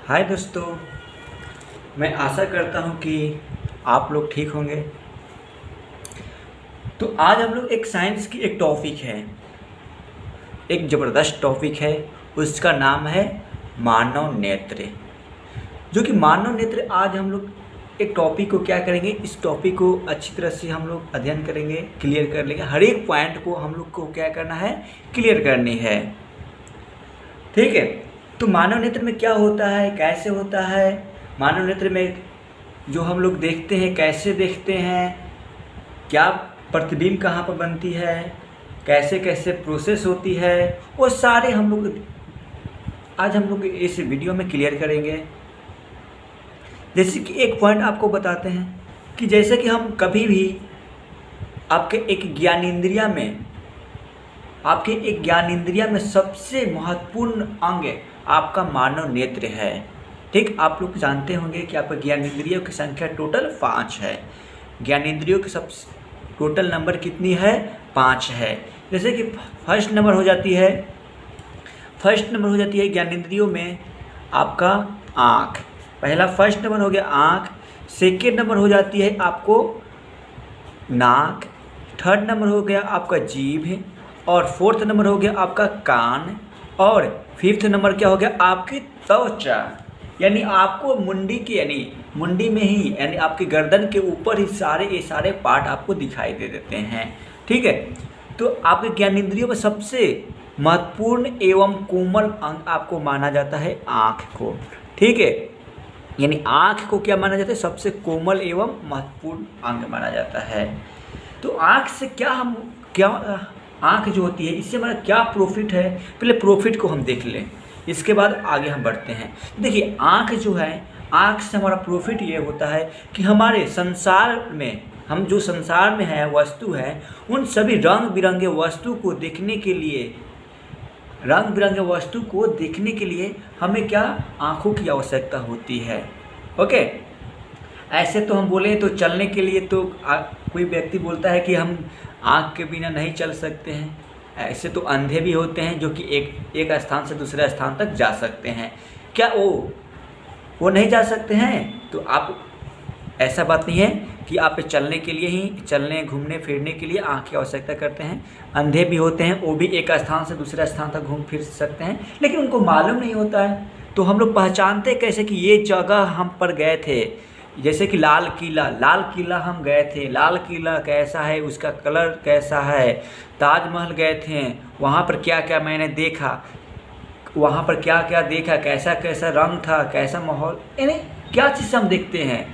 हाय दोस्तों, मैं आशा करता हूँ कि आप लोग ठीक होंगे। तो आज हम लोग एक साइंस की एक टॉपिक है, एक ज़बरदस्त टॉपिक है। उसका नाम है मानव नेत्र। जो कि मानव नेत्र आज हम लोग एक टॉपिक को क्या करेंगे, इस टॉपिक को अच्छी तरह से हम लोग अध्ययन करेंगे, क्लियर कर लेंगे। हर एक पॉइंट को हम लोग को क्या करना है, क्लियर करनी है। ठीक है। तो मानव नेत्र में क्या होता है, कैसे होता है, मानव नेत्र में जो हम लोग देखते हैं कैसे देखते हैं, क्या प्रतिबिंब कहाँ पर बनती है, कैसे कैसे प्रोसेस होती है, वो सारे हम लोग आज हम लोग इस वीडियो में क्लियर करेंगे। जैसे कि एक पॉइंट आपको बताते हैं कि जैसे कि हम कभी भी आपके एक ज्ञानेंद्रिया में सबसे महत्वपूर्ण अंग आपका मानव नेत्र है। ठीक, आप लोग जानते होंगे कि आपका ज्ञानेंद्रियों की संख्या टोटल 5 है। ज्ञानेंद्रियों की सब टोटल नंबर कितनी है, 5 है। जैसे कि फर्स्ट नंबर हो जाती है ज्ञानेंद्रियों में आपका आँख। पहला फर्स्ट नंबर हो गया आँख। सेकेंड नंबर हो जाती है आपको नाक। थर्ड नंबर हो गया आपका जीभ। और फोर्थ नंबर हो गया आपका कान। और फिफ्थ नंबर क्या हो गया, आपकी त्वचा। यानी आपको मुंडी में ही यानी आपकी गर्दन के ऊपर ही ये सारे पार्ट आपको दिखाई दे देते हैं। ठीक है। तो आपके ज्ञानेंद्रियों में सबसे महत्वपूर्ण एवं कोमल अंग आपको माना जाता है आँख को। ठीक है। यानी आँख को क्या माना जाता है, सबसे कोमल एवं महत्वपूर्ण अंग माना जाता है। तो आँख से आँख जो होती है, इससे हमारा क्या प्रॉफिट है, पहले प्रॉफिट को हम देख लें, इसके बाद आगे हम बढ़ते हैं। देखिए, आँख जो है, आँख से हमारा प्रॉफिट ये होता है कि हमारे संसार में, हम जो संसार में है वस्तु है, उन सभी रंग बिरंगे वस्तु को देखने के लिए हमें क्या, आँखों की आवश्यकता होती है। ओके। ऐसे तो हम बोले तो चलने के लिए तो कोई व्यक्ति बोलता है कि हम आँख के बिना नहीं चल सकते हैं। ऐसे तो अंधे भी होते हैं जो कि एक स्थान से दूसरे स्थान तक जा सकते हैं। क्या वो नहीं जा सकते हैं? तो आप, ऐसा बात नहीं है कि आप चलने घूमने फिरने के लिए आँख की आवश्यकता करते हैं। अंधे भी होते हैं, वो भी एक स्थान से दूसरे स्थान तक घूम फिर सकते हैं, लेकिन उनको मालूम नहीं होता है। तो हम लोग पहचानते कैसे कि ये जगह हम पर गए थे। जैसे कि लाल किला हम गए थे, लाल किला कैसा है, उसका कलर कैसा है। ताजमहल गए थे, वहाँ पर क्या क्या मैंने देखा, कैसा कैसा रंग था, कैसा माहौल, यानी क्या चीज़ हम देखते हैं।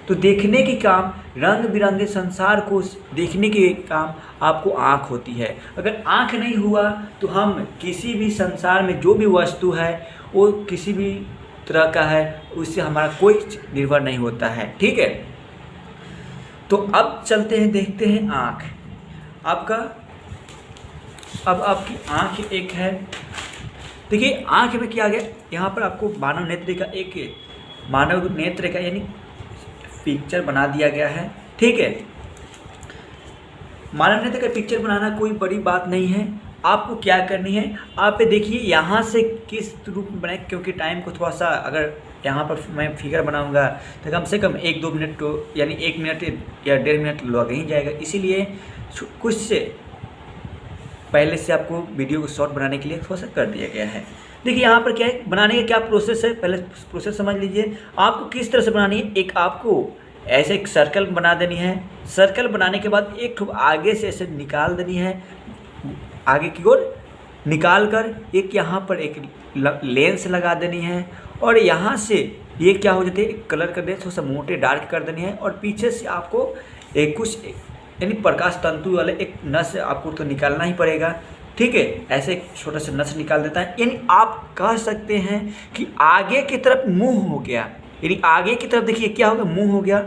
तो देखने की काम, रंग बिरंगे संसार को देखने के काम आपको आँख होती है। अगर आँख नहीं हुआ तो हम किसी भी संसार में जो भी वस्तु है वो किसी भी तरह का है, उससे हमारा कोई निर्भर नहीं होता है। ठीक है। तो अब चलते हैं, देखते हैं आँख आपका। अब आपकी आँख एक है। देखिए, आँख में क्या आ गया, यहाँ पर आपको मानव नेत्र का यानी पिक्चर बना दिया गया है। ठीक है। मानव नेत्र का पिक्चर बनाना कोई बड़ी बात नहीं है। आपको क्या करनी है, आप देखिए यहाँ से किस रूप में बनाए, क्योंकि टाइम को थोड़ा सा, अगर यहाँ पर मैं फिगर बनाऊंगा तो कम से कम 1-2 मिनट तो, यानी 1 मिनट या 1.5 मिनट लग ही जाएगा। इसीलिए कुछ से पहले से आपको वीडियो को शॉर्ट बनाने के लिए थोड़ा सा कर दिया गया है। देखिए यहाँ पर क्या है, बनाने का क्या प्रोसेस है, पहले प्रोसेस समझ लीजिए। आपको किस तरह से बनानी है, एक आपको ऐसे एक सर्कल बना देनी है। सर्कल बनाने के बाद एक ठो आगे से ऐसे निकाल देनी है, आगे की ओर निकाल कर एक यहाँ पर एक लेंस लगा देनी है। और यहाँ से ये क्या हो जाती है, कलर कर दे, थोड़ा सा मोटे डार्क कर देनी है। और पीछे से आपको कुछ यानी प्रकाश तंतु वाले एक नस आपको तो निकालना ही पड़ेगा। ठीक है। ऐसे एक छोटा सा नस निकाल देता है। यानी आप कह सकते हैं कि आगे की तरफ मुंह हो गया, यानी आगे की तरफ देखिए क्या होगा, मुंह हो गया।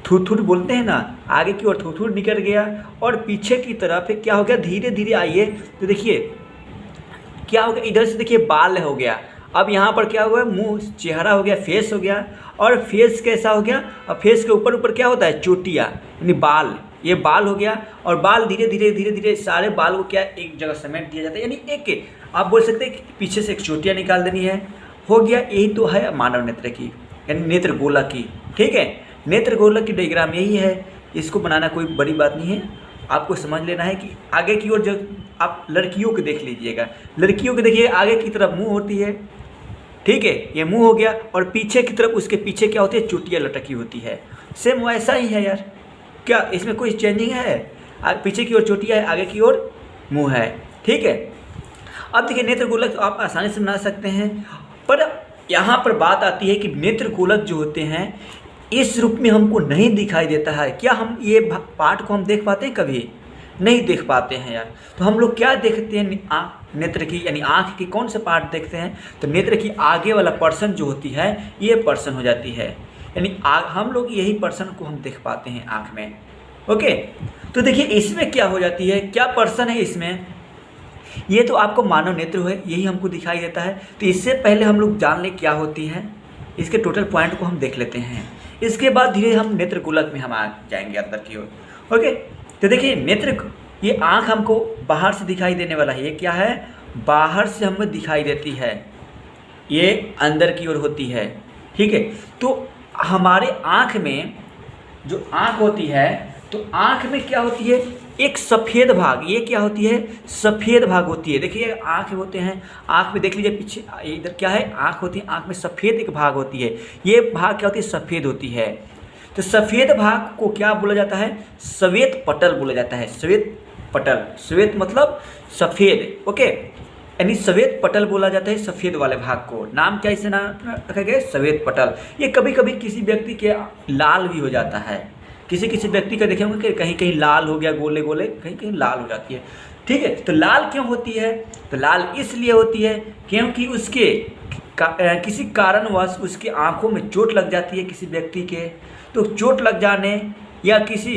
थूथूर बोलते हैं ना, आगे की ओर थूथूर निकल गया। और पीछे की तरफ क्या हो गया, धीरे धीरे आइए तो देखिए क्या हो गया, इधर से देखिए बाल हो गया। अब यहाँ पर क्या हुआ, मुंह, चेहरा हो गया, फेस हो गया। और फेस कैसा हो गया, और फेस के ऊपर क्या होता है, चोटियाँ, यानी बाल। ये बाल हो गया। और बाल धीरे धीरे सारे बाल को क्या एक जगह समेट दिया जाता है। यानी एक आप बोल सकते हैं कि पीछे से एक चोटियाँ निकाल देनी है, हो गया। यही तो है मानव नेत्र की यानी नेत्र गोलक की, ठीक है। नेत्र गोलक की डायग्राम यही है, इसको बनाना कोई बड़ी बात नहीं है। आपको समझ लेना है कि आगे की ओर जब आप लड़कियों को देख लीजिएगा, लड़कियों को देखिए आगे की तरफ मुंह होती है, ठीक है, ये मुंह हो गया, और पीछे की तरफ उसके पीछे क्या होती है, चुटिया लटकी होती है। सेम वैसा ही है यार, क्या इसमें कोई चेंजिंग है? पीछे की ओर चोटिया है, आगे की ओर मुंह है, ठीक है। अब देखिए नेत्र गोलक आप आसानी से बना सकते हैं, पर यहाँ पर बात आती है कि नेत्र गोलक जो होते हैं इस रूप में हमको नहीं दिखाई देता है। क्या हम ये पार्ट को हम देख पाते हैं? कभी नहीं देख पाते हैं यार। तो हम लोग क्या देखते हैं, नेत्र की यानी आँख की कौन सा पार्ट देखते हैं? तो नेत्र की आगे वाला पर्सन जो होती है ये पर्सन हो जाती है, यानी हम लोग यही पर्सन को हम देख पाते हैं आँख में, ओके। तो देखिए इसमें क्या हो जाती है, क्या पर्सन है इसमें, ये तो आपको मानव नेत्र है, यही हमको दिखाई देता है। तो इससे पहले हम लोग जान लें क्या होती है, इसके टोटल पॉइंट को हम देख लेते हैं। इसके बाद धीरे हम नेत्र गोलक में हम आ जाएंगे अंदर की ओर, ओके। तो देखिए नेत्र, ये आँख हमको बाहर से दिखाई देने वाला है, ये क्या है, बाहर से हमें दिखाई देती है, ये अंदर की ओर होती है, ठीक है। तो हमारे आँख में जो आँख होती है, तो आँख में क्या होती है, एक सफ़ेद भाग, ये क्या होती है, सफ़ेद भाग होती है। देखिए आँख होते हैं, आँख में देख लीजिए पीछे इधर क्या है, आँख होती है, आँख में सफ़ेद एक भाग होती है, ये भाग क्या होती है, सफ़ेद होती है। तो सफ़ेद भाग को क्या बोला जाता है, श्वेत पटल बोला जाता है, श्वेत पटल, श्वेत मतलब सफ़ेद, ओके, यानी श्वेत पटल बोला जाता है सफ़ेद वाले भाग को। नाम क्या इसे नाम रखा गया, श्वेत पटल। ये कभी कभी किसी व्यक्ति के लाल भी हो जाता है, किसी किसी व्यक्ति का देखे होंगे कि कहीं कहीं लाल हो गया, गोले गोले कहीं कहीं लाल हो जाती है, ठीक है। तो लाल क्यों होती है, तो लाल इसलिए होती है क्योंकि उसके किसी कारणवश उसकी आंखों में चोट लग जाती है किसी व्यक्ति के। तो चोट लग जाने या किसी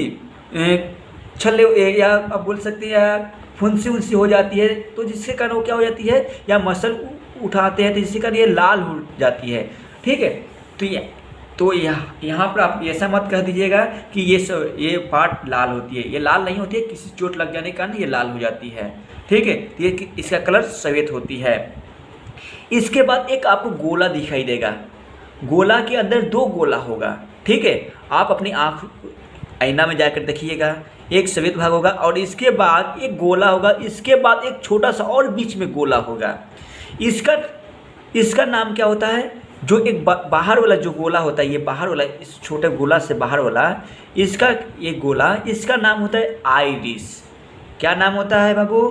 छल्ले या आप बोल सकते हैं या फुंसी उनसी हो जाती है, तो जिसके कारण वो क्या हो जाती है, या मसल उठाते हैं तो जिसके कारण ये लाल हो जाती है, ठीक है। तो यहाँ पर आप ऐसा मत कह दीजिएगा कि ये पार्ट लाल होती है, ये लाल नहीं होती है, किसी चोट लग जाने के कारण ये लाल हो जाती है, ठीक है। तो ये इसका कलर श्वेत होती है। इसके बाद एक आपको गोला दिखाई देगा, गोला के अंदर दो गोला होगा, ठीक है। आप अपनी आँख आईना में जाकर देखिएगा, एक श्वेत भाग होगा और इसके बाद एक गोला होगा, इसके बाद एक छोटा सा और बीच में गोला होगा। इसका नाम क्या होता है, जो एक बाहर वाला जो गोला होता है, ये बाहर वाला, इस छोटे गोला से बाहर वाला, इसका ये गोला, इसका नाम होता है आइरिस। क्या नाम होता है बाबू,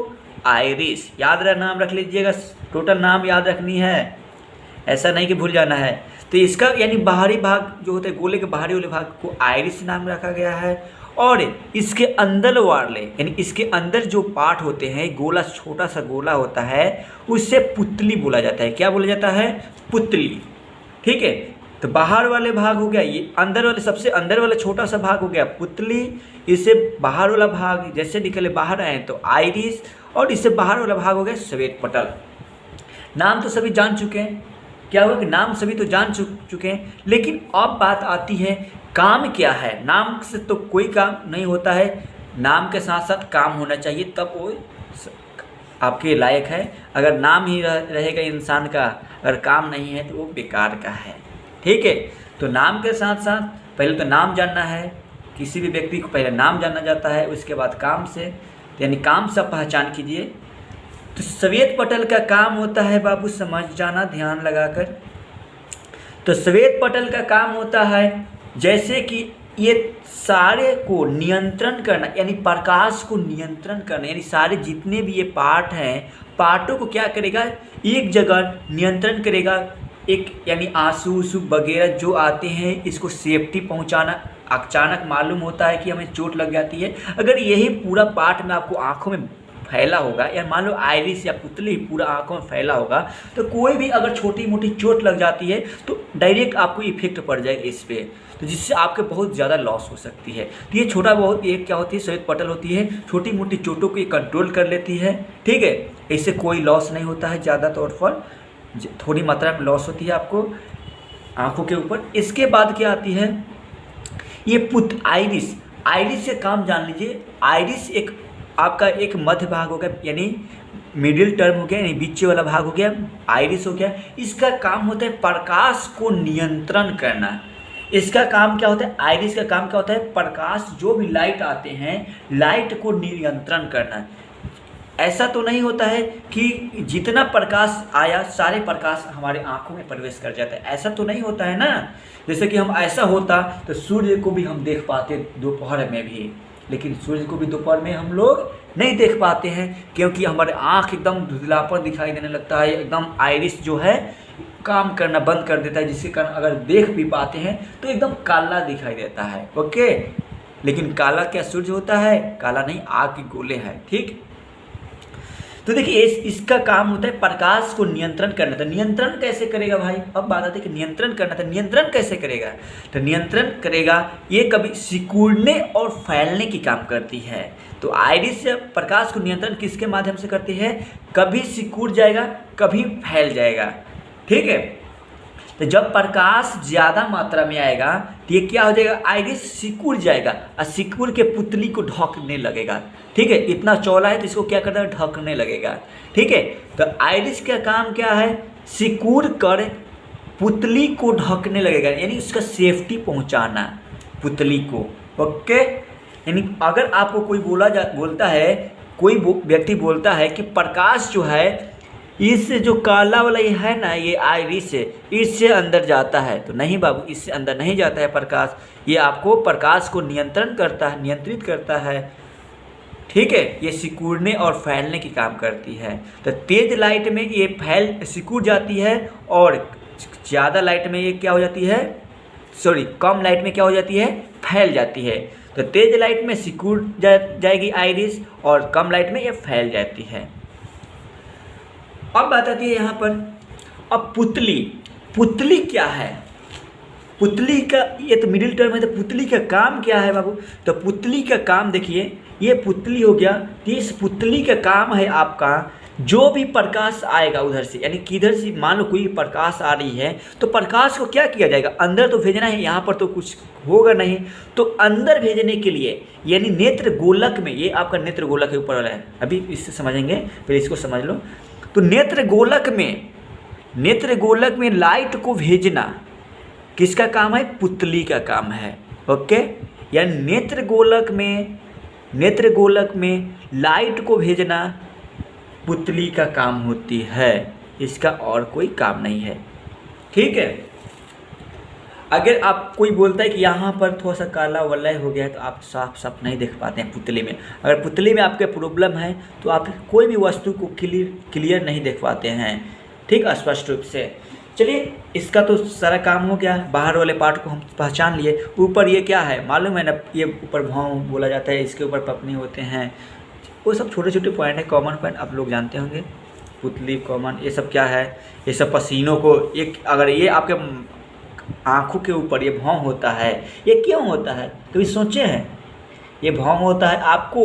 आइरिस। याद रहा, नाम रख लीजिएगा, टोटल नाम याद रखनी है, ऐसा नहीं कि भूल जाना है। तो इसका यानी बाहरी भाग जो होता है, गोले के बाहरी वाले भाग को आइरिस नाम रखा गया है। और इसके अंदर वाले यानी इसके अंदर जो पार्ट होते हैं, गोला छोटा सा गोला होता है, उससे पुतली बोला जाता है। क्या बोला जाता है, पुतली, ठीक है। तो बाहर वाले भाग हो गया, ये अंदर वाले, सबसे अंदर वाला छोटा सा भाग हो गया पुतली, इससे बाहर वाला भाग जैसे निकले बाहर आए तो आइरिस, और इससे बाहर वाला भाग हो गया श्वेत पटल। नाम तो सभी जान चुके हैं, क्या हुआ कि नाम सभी तो जान चुके हैं, लेकिन अब बात आती है काम क्या है। नाम से तो कोई काम नहीं होता है, नाम के साथ साथ काम होना चाहिए, तब वो आपके लायक है। अगर नाम ही रहेगा इंसान का, अगर काम नहीं है तो वो बेकार का है, ठीक है। तो नाम के साथ साथ पहले तो नाम जानना है, किसी भी व्यक्ति को पहले नाम जानना जाता है, उसके बाद काम से, यानी काम से पहचान कीजिए। तो श्वेत पटल का काम होता है बाबू, समझ जाना ध्यान लगाकर। तो श्वेत पटल का काम होता है जैसे कि ये सारे को नियंत्रण करना, यानी प्रकाश को नियंत्रण करना, यानी सारे जितने भी ये पार्ट हैं, पार्टों को क्या करेगा, एक जगह नियंत्रण करेगा। एक यानी आंसू उसूं वगैरह जो आते हैं, इसको सेफ्टी पहुंचाना। अचानक मालूम होता है कि हमें चोट लग जाती है, अगर यही पूरा पार्ट में आपको आँखों में फैला होगा, या मान लो आइरिस या पुतली पूरा आंखों में फैला होगा, तो कोई भी अगर छोटी मोटी चोट लग जाती है तो डायरेक्ट आपको इफेक्ट पड़ जाएगा इस पर, तो जिससे आपके बहुत ज़्यादा लॉस हो सकती है। तो ये छोटा बहुत ये क्या होती है, श्वेत पटल होती है, छोटी मोटी चोटों को ये कंट्रोल कर लेती है, ठीक है। इससे कोई लॉस नहीं होता है, ज़्यादा तौर पर थोड़ी मात्रा में लॉस होती है आपको आँखों के ऊपर। इसके बाद क्या आती है, ये आइरिस। आइरिस से काम जान लीजिए। आइरिस एक आपका एक मध्य भाग होगा, यानी मिडिल टर्म हो गया यानी बीच वाला भाग हो गया, आइरिस हो गया। इसका काम होता है प्रकाश को नियंत्रण करना। इसका काम क्या होता है, आइरिस का काम क्या होता है, प्रकाश जो भी लाइट आते हैं लाइट को नियंत्रण करना। ऐसा तो नहीं होता है कि जितना प्रकाश आया सारे प्रकाश हमारे आंखों में प्रवेश कर जाता है, ऐसा तो नहीं होता है ना। जैसे कि हम ऐसा होता तो सूर्य को भी हम देख पाते दोपहर में भी, लेकिन सूर्य को भी दोपहर में हम लोग नहीं देख पाते हैं क्योंकि हमारे आँख एकदम धुंधलापन दिखाई देने लगता है, एकदम आइरिस जो है काम करना बंद कर देता है, जिसके कारण अगर देख भी पाते हैं तो एकदम काला दिखाई देता है। ओके, लेकिन काला क्या सूर्य होता है, काला नहीं, आग के गोले हैं। ठीक, तो देखिए इसका काम होता है प्रकाश को नियंत्रण करना। तो नियंत्रण कैसे करेगा भाई, अब बात आती है कि नियंत्रण करना, तो नियंत्रण कैसे करेगा, तो नियंत्रण करेगा ये कभी सिकुड़ने और फैलने की काम करती है। तो आइरिस से प्रकाश को नियंत्रण किसके माध्यम से करती है, कभी सिकुड़ जाएगा कभी फैल जाएगा। ठीक है, तो जब प्रकाश ज़्यादा मात्रा में आएगा तो ये क्या हो जाएगा, आइरिस सिकुड़ जाएगा और सिकुड़ के पुतली को ढकने लगेगा। ठीक है, इतना चौड़ा है तो इसको क्या करता है, ढकने लगेगा। ठीक है, तो आइरिस का काम क्या है, सिकुड़ कर पुतली को ढकने लगेगा, यानी उसका सेफ्टी पहुंचाना पुतली को। ओके, यानी अगर आपको कोई बोलता है, कोई व्यक्ति बोलता है कि प्रकाश जो है इससे जो काला वाला ये है ना, ये आइरिस है, इससे अंदर जाता है, तो नहीं बाबू, इससे अंदर नहीं जाता है प्रकाश। ये आपको प्रकाश को नियंत्रण करता है, नियंत्रित करता है। ठीक है, ये सिकुड़ने और फैलने की काम करती है। तो तेज लाइट में ये सिकुड़ जाती है और ज़्यादा लाइट में ये क्या हो जाती है, कम लाइट में क्या हो जाती है, फैल जाती है। तो तेज लाइट में सिकुड़ जाएगी आइरिस और कम लाइट में ये फैल जाती है। अब बात आती है यहाँ पर, अब पुतली क्या है, पुतली का ये तो मिडिल टर्म है, तो पुतली का काम क्या है बाबू, तो पुतली का काम देखिए, ये पुतली हो गया, तो इस पुतली का काम है आपका जो भी प्रकाश आएगा उधर से, यानी किधर से मान लो कोई प्रकाश आ रही है तो प्रकाश को क्या किया जाएगा, अंदर तो भेजना है, यहाँ पर तो कुछ होगा नहीं, तो अंदर भेजने के लिए यानी नेत्र गोलक में, ये आपका नेत्र गोलक के ऊपर वाला है, अभी इससे समझेंगे, फिर इसको समझ लो। तो नेत्र गोलक में लाइट को भेजना किसका काम है, पुतली का काम है। ओके, यानी नेत्र गोलक में लाइट को भेजना पुतली का काम होती है, इसका और कोई काम नहीं है। ठीक है, अगर आप कोई बोलता है कि यहाँ पर थोड़ा सा काला वलय हो गया है तो आप साफ नहीं देख पाते हैं पुतली में। अगर पुतली में आपके प्रॉब्लम है तो आप कोई भी वस्तु को क्लियर नहीं देख पाते हैं, ठीक, स्पष्ट रूप से। चलिए, इसका तो सारा काम हो गया, बाहर वाले पार्ट को हम पहचान लिए। ऊपर ये क्या है मालूम है ना, ये ऊपर भौं बोला जाता है, इसके ऊपर पपनी होते हैं, वो सब छोटे छोटे पॉइंट है, कॉमन पॉइंट आप लोग जानते होंगे। पुतली कॉमन, ये सब क्या है, ये सब पसीनों को, एक अगर ये आपके आँखों के ऊपर ये भौं होता है, ये क्यों होता है, कभी सोचे हैं? ये भौं होता है आपको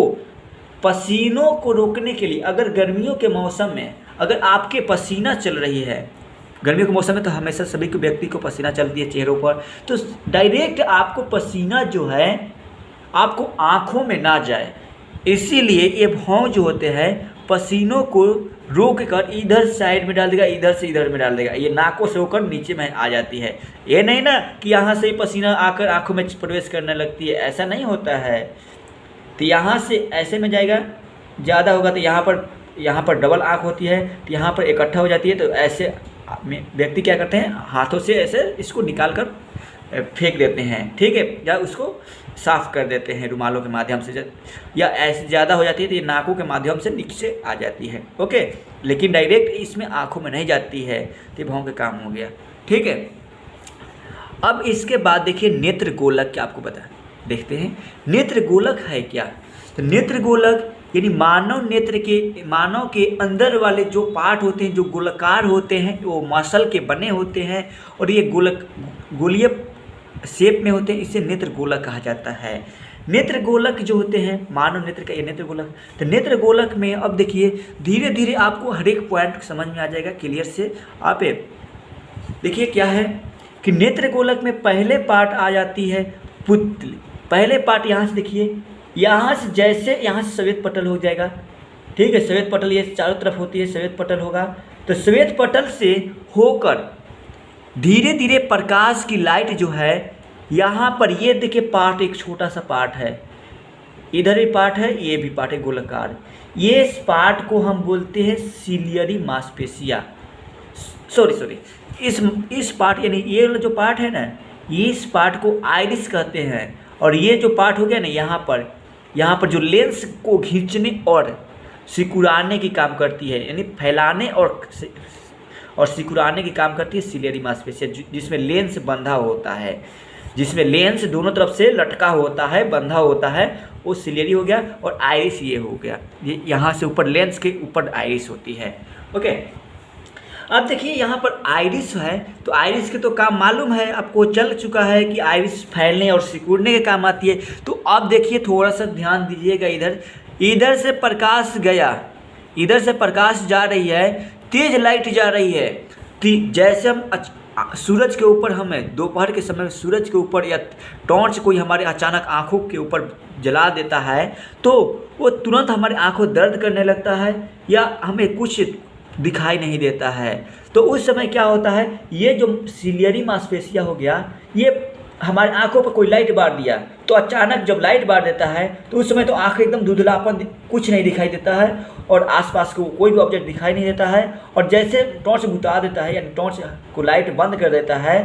पसीनों को रोकने के लिए। अगर गर्मियों के मौसम में अगर आपके पसीना चल रही है, गर्मियों के मौसम में तो हमेशा सभी को व्यक्ति को पसीना चलती है चेहरों पर, तो डायरेक्ट आपको पसीना जो है आपको आँखों में ना जाए, इसीलिए ये भौं जो होते हैं पसीनों को रोक कर इधर साइड में डाल देगा, इधर से इधर में डाल देगा, ये नाकों से होकर नीचे में आ जाती है। ये नहीं ना कि यहाँ से पसीना आकर आँखों में प्रवेश करने लगती है, ऐसा नहीं होता है। तो यहाँ से ऐसे में जाएगा, ज़्यादा होगा तो यहाँ पर डबल आँख होती है, तो यहाँ पर इकट्ठा हो जाती है, तो ऐसे व्यक्ति क्या करते हैं, हाथों से ऐसे इसको निकाल कर फेंक देते हैं, ठीक है, या उसको साफ़ कर देते हैं रुमालों के माध्यम से, या ऐसे ज़्यादा हो जाती है तो ये नाकों के माध्यम से नीचे आ जाती है। ओके, लेकिन डायरेक्ट इसमें आँखों में नहीं जाती है, तो भौं का काम हो गया। ठीक है, अब इसके बाद देखिए नेत्र गोलक क्या आपको पता है, देखते हैं नेत्र गोलक है क्या। तो नेत्र गोलक यानी मानव के अंदर वाले जो पार्ट होते हैं, जो गोलाकार होते हैं, वो मसल के बने होते हैं और ये गोलीय शेप में होते हैं, इसे नेत्र गोलक कहा जाता है। नेत्र गोलक जो होते हैं मानव नेत्र का, ये नेत्र गोलक। तो नेत्र गोलक में अब देखिए धीरे धीरे आपको हर एक पॉइंट समझ में आ जाएगा क्लियर से। आप देखिए क्या है कि नेत्र गोलक में पहले पार्ट आ जाती है पुतली। पहले पार्ट यहाँ से देखिए, यहाँ से जैसे यहाँ से श्वेत पटल हो जाएगा, ठीक है। श्वेत पटल ये चारों तरफ होती है, श्वेत पटल होगा। तो श्वेत पटल से होकर धीरे धीरे प्रकाश की लाइट जो है यहाँ पर, ये देखिए पार्ट, एक छोटा सा पार्ट है, इधर भी पार्ट है, ये भी पार्ट है गोलाकार। ये इस पार्ट को हम बोलते हैं सिलियरी मांसपेशिया। सॉरी, इस पार्ट यानी ये जो पार्ट है ना, इस पार्ट को आइरिस कहते हैं। और ये जो पार्ट हो गया ना यहाँ पर जो लेंस को खींचने और सिकुड़ाने की काम करती है, यानी फैलाने और सिकुड़ाने की काम करती है सिलियरी मांसपेशिया, जिसमें लेंस बंधा होता है, जिसमें लेंस दोनों तरफ से लटका होता है, बंधा होता है, वो सिलियरी हो गया। और आइरिस ये हो गया, ये यहाँ से ऊपर लेंस के ऊपर आइरिस होती है। ओके, अब देखिए यहाँ पर आइरिस है, तो आइरिस के तो काम मालूम है आपको, चल चुका है कि आइरिस फैलने और सिकुड़ने के काम आती है। तो अब देखिए थोड़ा सा ध्यान दीजिएगा, इधर से प्रकाश गया, इधर से प्रकाश जा रही है, तेज लाइट जा रही है। जैसे हम सूरज के ऊपर, हमें दोपहर के समय सूरज के ऊपर या टॉर्च कोई हमारे अचानक आँखों के ऊपर जला देता है, तो वो तुरंत हमारी आँखों दर्द करने लगता है या हमें कुछ दिखाई नहीं देता है। तो उस समय क्या होता है, ये जो सिलियरी मांसपेशिया हो गया, ये हमारे आंखों पर कोई लाइट बार दिया, तो अचानक जब लाइट बार देता है तो उस समय तो आंखें एकदम धुंधलापन, कुछ नहीं दिखाई देता है और आसपास को कोई भी ऑब्जेक्ट दिखाई नहीं देता है। और जैसे टॉर्च बुता देता है, यानी टॉर्च को लाइट बंद कर देता है,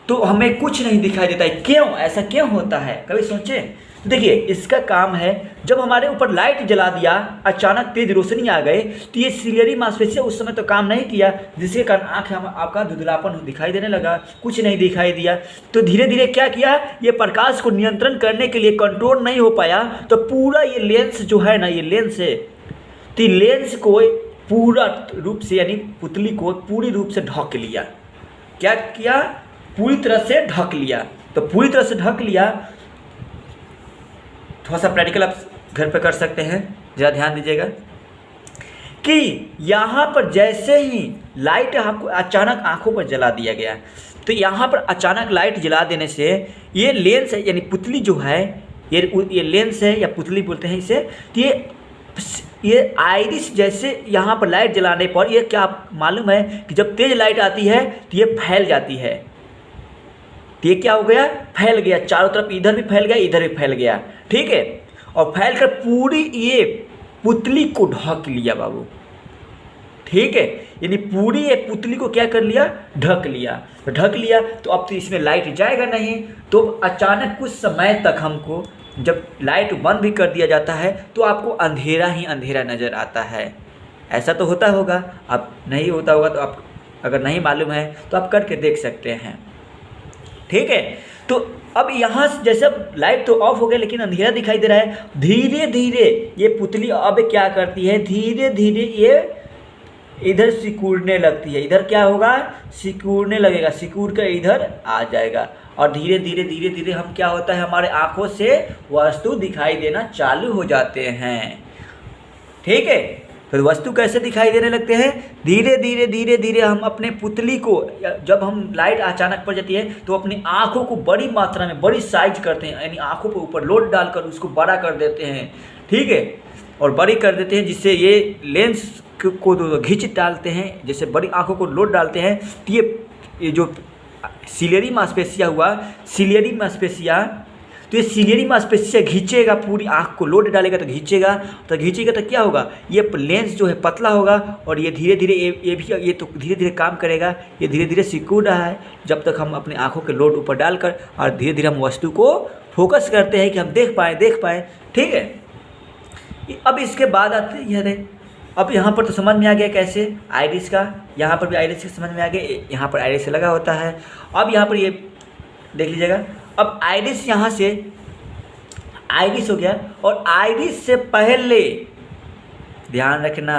तो हमें कुछ नहीं दिखाई देता है। क्यों, ऐसा क्यों होता है, कभी सोचे? तो देखिए इसका काम है, जब हमारे ऊपर लाइट जला दिया, अचानक तेज रोशनी आ गई, तो ये सिलियरी मांसपेशिया उस समय तो काम नहीं किया, जिसके कारण आँख आपका धुंधलापन दिखाई देने लगा, कुछ नहीं दिखाई दिया। तो धीरे धीरे क्या किया, ये प्रकाश को नियंत्रण करने के लिए कंट्रोल नहीं हो पाया, तो पूरा ये लेंस जो है ना, ये लेंस है, तो लेंस को पूरा रूप से, यानी पुतली को पूरी रूप से ढक लिया। क्या किया, पूरी तरह से ढक लिया। तो पूरी तरह से ढक लिया, थोड़ा सा प्रैक्टिकल आप घर पे कर सकते हैं, ज़रा ध्यान दीजिएगा कि यहाँ पर जैसे ही लाइट आपको अचानक आंखों पर जला दिया गया, तो यहाँ पर अचानक लाइट जला देने से ये लेंस है, यानी पुतली जो है, ये लेंस है या पुतली बोलते हैं इसे, तो ये आइरिस जैसे यहाँ पर लाइट जलाने पर, ये क्या मालूम है कि जब तेज़ लाइट आती है तो ये फैल जाती है। तो ये क्या हो गया, फैल गया चारों तरफ, इधर भी फैल गया, इधर भी फैल गया, ठीक है। और फैल कर पूरी ये पुतली को ढक लिया बाबू, ठीक है, यानी पूरी ये पुतली को क्या कर लिया, ढक लिया। तो ढक लिया तो अब तो इसमें लाइट जाएगा नहीं, तो अचानक कुछ समय तक हमको, जब लाइट बंद भी कर दिया जाता है तो आपको अंधेरा ही अंधेरा नज़र आता है। ऐसा तो होता होगा, अब नहीं होता होगा तो आप अगर नहीं मालूम है तो आप करके देख सकते हैं, ठीक है। तो अब यहाँ जैसे लाइट तो ऑफ हो गया लेकिन अंधेरा दिखाई दे रहा है, धीरे धीरे ये पुतली अब क्या करती है, धीरे धीरे ये इधर सिकुड़ने लगती है। इधर क्या होगा, सिकुड़ने लगेगा, सिकुड़ कर इधर आ जाएगा और धीरे धीरे धीरे धीरे हम क्या होता है, हमारे आँखों से वस्तु दिखाई देना चालू हो जाते हैं, ठीक है। तो वस्तु कैसे दिखाई देने लगते हैं, धीरे धीरे धीरे धीरे हम अपने पुतली को, जब हम लाइट अचानक पड़ जाती है तो अपनी आँखों को बड़ी मात्रा में बड़ी साइज करते हैं, यानी आँखों के ऊपर लोड डालकर उसको बड़ा कर देते हैं, ठीक है, और बड़ी कर देते हैं, जिससे ये लेंस को खींच डालते हैं, जैसे बड़ी आँखों को लोड डालते हैं। तो ये जो सिलियरी मांसपेशिया हुआ, सिलियरी मांसपेशिया, तो ये सिलियरी मांसपेशिया खींचेगा, पूरी आँख को लोड डालेगा तो खींचेगा तो क्या होगा, ये लेंस जो है पतला होगा और ये धीरे धीरे ये तो धीरे धीरे काम करेगा, ये धीरे धीरे सिकुड़ रहा है, जब तक हम अपनी आँखों के लोड ऊपर डालकर और धीरे धीरे हम वस्तु को फोकस करते हैं कि हम देख पाएँ, ठीक है। अब इसके बाद आते हैं, अब यहाँ पर तो समझ में आ गया कैसे आइरिस का, यहाँ पर भी आइरिस का समझ में आ गया, यहाँ पर आइरिस लगा होता है। अब यहाँ पर ये देख लीजिएगा, अब आइरिस यहाँ से आइरिस हो गया, और आइरिस से पहले ध्यान रखना,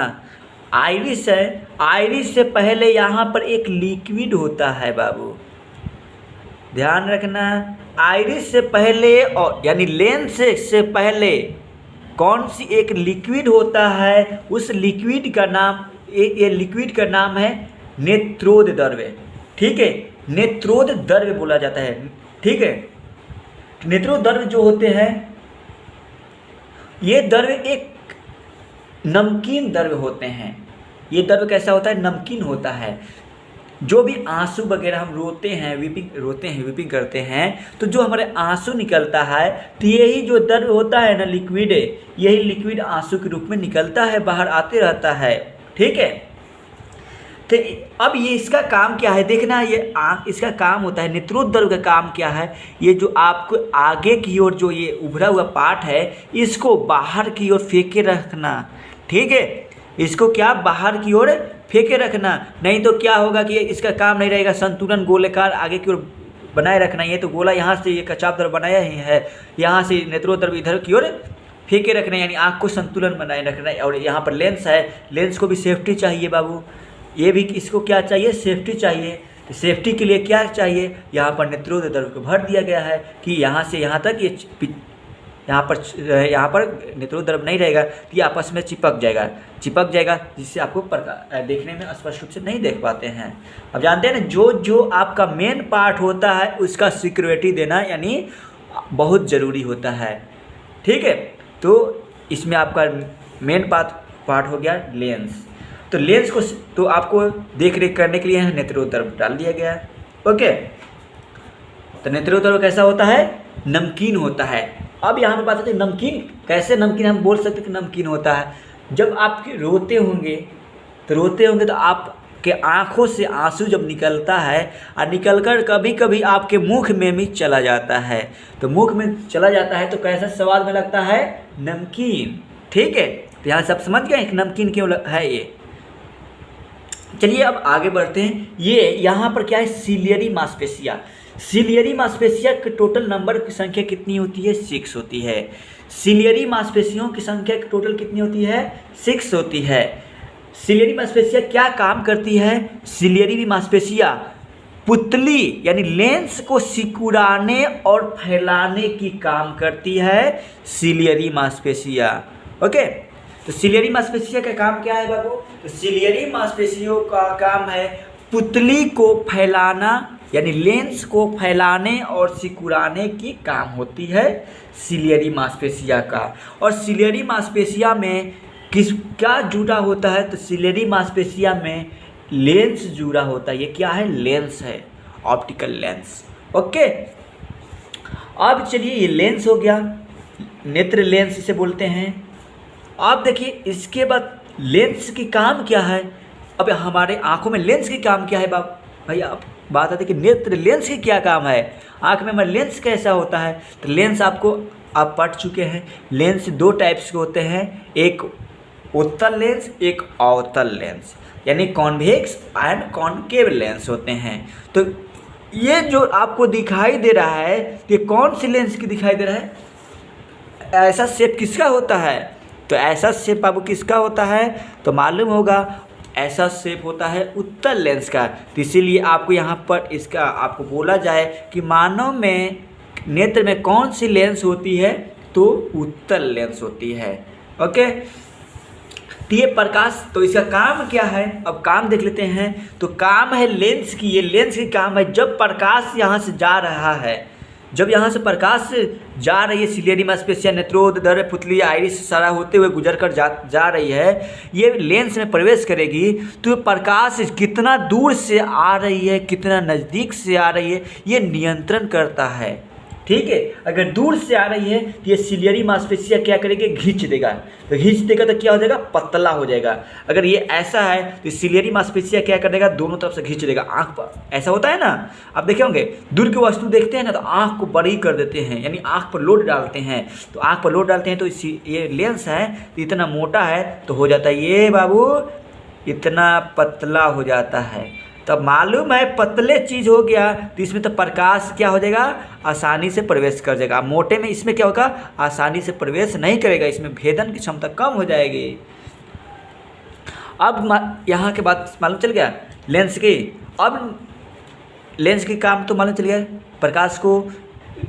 आइरिस है, आइरिस से पहले यहाँ पर एक लिक्विड होता है बाबू, ध्यान रखना, आइरिस से पहले, और यानी लेंस से पहले कौन सी एक लिक्विड होता है, उस लिक्विड का नाम, ये लिक्विड का नाम है नेत्रोद द्रव्य, ठीक है, नेत्रोद द्रव्य बोला जाता है, ठीक है। नेत्रोद द्रव्य जो होते हैं, ये द्रव्य नमकीन द्रव्य होते हैं। ये द्रव्य कैसा होता है? नमकीन होता है। जो भी आंसू वगैरह हम रोते हैं, वीपिंग करते हैं, तो जो हमारे आंसू निकलता है, तो यही जो द्रव्य होता है ना, लिक्विड, यही लिक्विड आंसू के रूप में निकलता है, बाहर आते रहता है। ठीक है, तो अब ये इसका काम क्या है देखना, इसका काम होता है, नेत्रोद्रव्य का काम क्या है, ये जो आपको आगे की ओर जो ये उभरा हुआ पार्ट है, इसको बाहर की ओर फेंके रखना। ठीक है, इसको क्या बाहर की ओर फेंके रखना, नहीं तो क्या होगा कि इसका काम नहीं रहेगा। संतुलन गोलाकार आगे की ओर बनाए रखना। ये तो गोला यहाँ से ये कचाव द्रव्य बनाया ही है, यहाँ से नेत्रोद्रव्य इधर की ओर फेंके रखना, यानी आँख को संतुलन बनाए रखना। और यहाँ पर लेंस है, लेंस को भी सेफ्टी चाहिए बाबू, ये भी इसको क्या चाहिए? सेफ्टी चाहिए। तो सेफ्टी के लिए क्या चाहिए? यहाँ पर नेत्रोद्रव्य को भर दिया गया है कि यहाँ से यहाँ तक ये यहाँ पर नेत्रोद्रव्य नहीं रहेगा तो ये आपस में चिपक जाएगा, जिससे आपको देखने में स्पष्ट रूप से नहीं देख पाते हैं। अब जानते हैं ना, जो आपका मेन पार्ट होता है उसका सिक्योरिटी देना यानी बहुत ज़रूरी होता है। ठीक है, तो इसमें आपका मेन पार्ट हो गया लेंस। तो लेंस को तो आपको देख रेख करने के लिए नेत्रोद्रव्य डाल दिया गया है। ओके, तो नेत्रोद्रव्य कैसा होता है? नमकीन होता है। अब यहाँ पे बात आती है नमकीन कैसे, नमकीन हम बोल सकते हैं कि नमकीन होता है। जब आप रोते होंगे तो आपके आँखों से आंसू जब निकलता है और निकलकर कभी कभी आपके मुख में भी चला जाता है, तो मुख में चला जाता है तो कैसा स्वाद में लगता है? नमकीन। ठीक है, तो यहाँ सब समझ गए नमकीन क्यों है ये। चलिए अब आगे बढ़ते हैं। ये यहाँ पर क्या है? सिलियरी मांसपेशिया। सिलियरी मांसपेशिया के टोटल नंबर की संख्या कितनी होती है? 6 होती है। सिलियरी मांसपेशियों की संख्या टोटल कितनी होती है? 6 होती है। सिलियरी मांसपेशिया क्या काम करती है? सिलियरी मांसपेशिया पुतली यानी लेंस को सिकुड़ाने और फैलाने की काम करती है सिलियरी मांसपेशिया। ओके, तो सिलियरी मांसपेशिया का काम क्या है बाबू? तो सिलियरी मांसपेशियों का काम है पुतली को फैलाना, यानी लेंस को फैलाने और सिकुड़ाने की काम होती है सिलियरी मांसपेशिया का। और सिलियरी मांसपेशिया में क्या जुड़ा होता है? तो सिलियरी मांसपेशिया में लेंस जुड़ा होता है। ये क्या है? लेंस है, ऑप्टिकल लेंस। ओके, अब चलिए ये लेंस हो गया, नेत्र लेंस इसे बोलते हैं। अब देखिए इसके बाद लेंस की काम क्या है। अब हमारे आंखों में लेंस की काम क्या है भाई? अब बात आती है कि नेत्र लेंस की क्या काम है, आँख में हमारे लेंस कैसा होता है। तो लेंस आपको आप पढ़ चुके हैं। लेंस 2 टाइप्स के होते हैं, एक उत्तल लेंस, एक अवतल लेंस, यानी कॉन्वेक्स एंड कॉन्केव लेंस होते हैं। तो ये जो आपको दिखाई दे रहा है, ये कौन सी लेंस की दिखाई दे रहा है? ऐसा शेप किसका होता है? तो ऐसा शेप बाबू किसका होता है? तो मालूम होगा, ऐसा शेप होता है उत्तल लेंस का। तो इसीलिए आपको यहाँ पर इसका आपको बोला जाए कि मानव में नेत्र में कौन सी लेंस होती है? तो उत्तल लेंस होती है। ओके, तो ये प्रकाश, तो इसका काम क्या है? अब काम देख लेते हैं। तो काम है लेंस की, ये लेंस की काम है जब प्रकाश यहाँ से जा रहा है, जब यहाँ से प्रकाश जा रही है, सिलियरी मांसपेशिया, नेत्रोद्रव्य, पुतली, आइरिस सारा होते हुए गुजर कर जा रही है, ये लेंस में प्रवेश करेगी, तो प्रकाश कितना दूर से आ रही है, कितना नज़दीक से आ रही है, ये नियंत्रण करता है। ठीक है, अगर दूर से आ रही है तो ये सिलियरी मांसपेशिया क्या करेगी? खींच देगा। तो खींच देगा तो क्या हो जाएगा? पतला हो जाएगा। अगर ये ऐसा है तो सिलियरी मांसपेशिया क्या कर देगा? दोनों तरफ से खींच देगा। आँख पर ऐसा होता है ना, आप देखे होंगे, दूर की वस्तु देखते हैं ना तो आँख को बड़ी कर देते हैं, यानी आँख पर लोड डालते हैं। तो आँख पर लोड डालते हैं तो ये लेंस है तो इतना मोटा है तो हो जाता है ये बाबू इतना पतला हो जाता है। तब मालूम है पतले चीज़ हो गया तो इसमें तो प्रकाश क्या हो जाएगा? आसानी से प्रवेश कर जाएगा। मोटे में इसमें क्या होगा? आसानी से प्रवेश नहीं करेगा, इसमें भेदन की क्षमता कम हो जाएगी। अब यहाँ के बाद मालूम चल गया लेंस की। अब लेंस की काम तो मालूम चल गया, प्रकाश को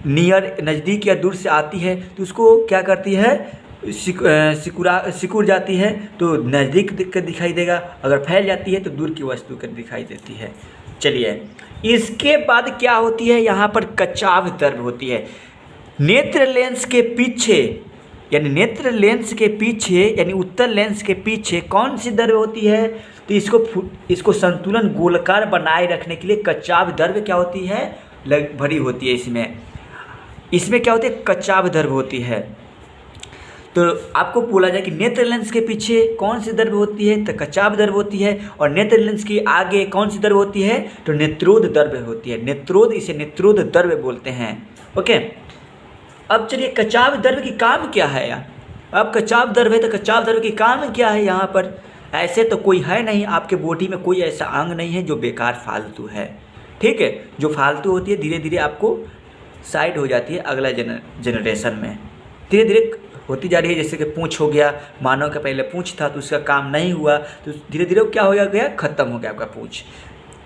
नियर नज़दीक या दूर से आती है तो उसको क्या करती है? सिकुड़ जाती है तो नज़दीक दिखाई देगा, अगर फैल जाती है तो दूर की वस्तु कर दिखाई देती है। चलिए इसके बाद क्या होती है? यहाँ पर कचाव द्रव्य होती है। नेत्र लेंस के पीछे यानी नेत्र लेंस के पीछे यानी उत्तर लेंस के पीछे कौन सी द्रव्य होती है? तो इसको संतुलन गोलाकार बनाए रखने के लिए कचाव द्रव्य क्या होती है? भरी होती है। इसमें क्या होती है? कचाव द्रव्य होती है। तो आपको बोला जाए कि नेत्र लेंस के पीछे कौन सी द्रव्य होती है? तो कचाव द्रव्य होती है। और नेत्र लेंस के आगे कौन सी द्रव्य होती है? तो नेत्रोद द्रव्य होती है। नेत्रोद, इसे नेत्रोद द्रव्य बोलते हैं। ओके, अब चलिए कचाव द्रव्य की काम क्या है यार? अब कचाव द्रव्य है तो कचाव द्रव्य की काम क्या है यहाँ पर? ऐसे तो कोई है नहीं, आपके बॉडी में कोई ऐसा अंग नहीं है जो बेकार फालतू है, ठीक है। जो फालतू होती है धीरे धीरे आपको साइड हो जाती है अगला जनरेशन में, धीरे धीरे होती जा रही है। जैसे कि पूँछ हो गया, मानव का पहले पूँछ था तो उसका काम नहीं हुआ तो धीरे धीरे क्या हो गया? ख़त्म हो गया आपका पूँछ,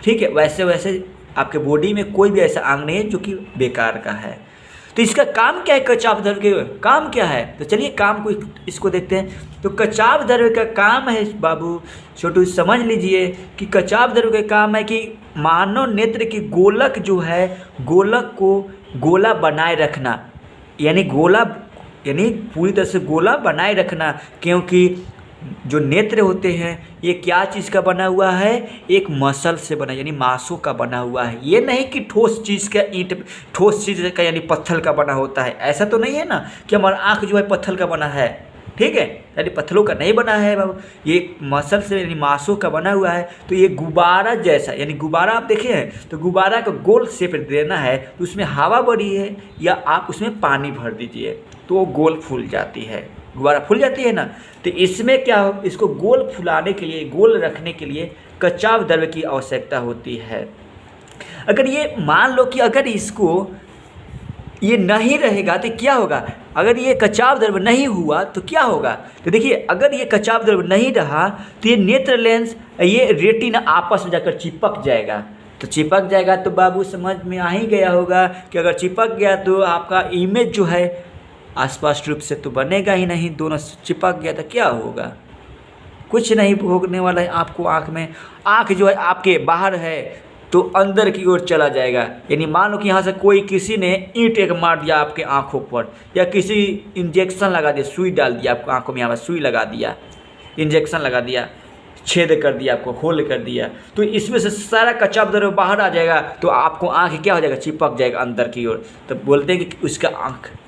ठीक है। वैसे वैसे आपके बॉडी में कोई भी ऐसा अंग नहीं है जो कि बेकार का है। तो इसका काम क्या है? कचाव द्रव्य के काम क्या है? तो चलिए काम को इसको देखते हैं। तो कचाव द्रव्य का काम है बाबू छोटू, समझ लीजिए कि कचाव द्रव्य का काम है कि मानव नेत्र की गोलक जो है, गोलक को गोला बनाए रखना, यानी पूरी तरह से गोला बनाए रखना। क्योंकि जो नेत्र होते हैं ये क्या चीज़ का बना हुआ है? एक मसल से बना, यानी मांसों का बना हुआ है। ये नहीं कि ठोस चीज़ का यानी पत्थर का बना होता है। ऐसा तो नहीं है ना कि हमारा आँख जो है पत्थर का बना है, ठीक है, यानी पत्थरों का नहीं बना है बाबू, ये मसल से यानी मांसों का बना हुआ है। तो ये गुब्बारा जैसा, यानी गुब्बारा आप देखे हैं तो गुब्बारा का गोल शेप देना है तो उसमें हवा भरी है या आप उसमें पानी भर दीजिए तो वो गोल फूल जाती है, गुब्बारा फूल जाती है ना। तो इसमें क्या हो, इसको गोल फुलाने के लिए, गोल रखने के लिए कचाव द्रव्य की आवश्यकता होती है। अगर ये मान लो कि अगर इसको ये नहीं रहेगा तो क्या होगा? अगर ये कचाव द्रव्य नहीं हुआ तो क्या होगा? तो देखिए, अगर ये कचाव द्रव्य नहीं रहा तो ये नेत्र लेंस, ये रेटिना आपस में जाकर चिपक जाएगा। तो चिपक जाएगा तो बाबू समझ में आ ही गया होगा कि अगर चिपक गया तो आपका इमेज जो है आसपास रूप से तो बनेगा ही नहीं। दोनों चिपक गया तो क्या होगा? कुछ नहीं भोगने वाला है आपको। आँख में, आँख जो है आपके बाहर है तो अंदर की ओर चला जाएगा। यानी मान लो कि यहाँ से कोई किसी ने ईंट एक मार दिया आपके आँखों पर, या किसी इंजेक्शन लगा दिया, सुई डाल दिया आपको आँखों में, यहाँ पर सुई लगा दिया, इंजेक्शन लगा दिया, छेद कर दिया, आपको होल कर दिया, तो इसमें से सारा कचाव द्रव्य बाहर आ जाएगा तो आपको आँख क्या हो जाएगा? चिपक जाएगा अंदर की ओर। तो बोलते हैं कि उसका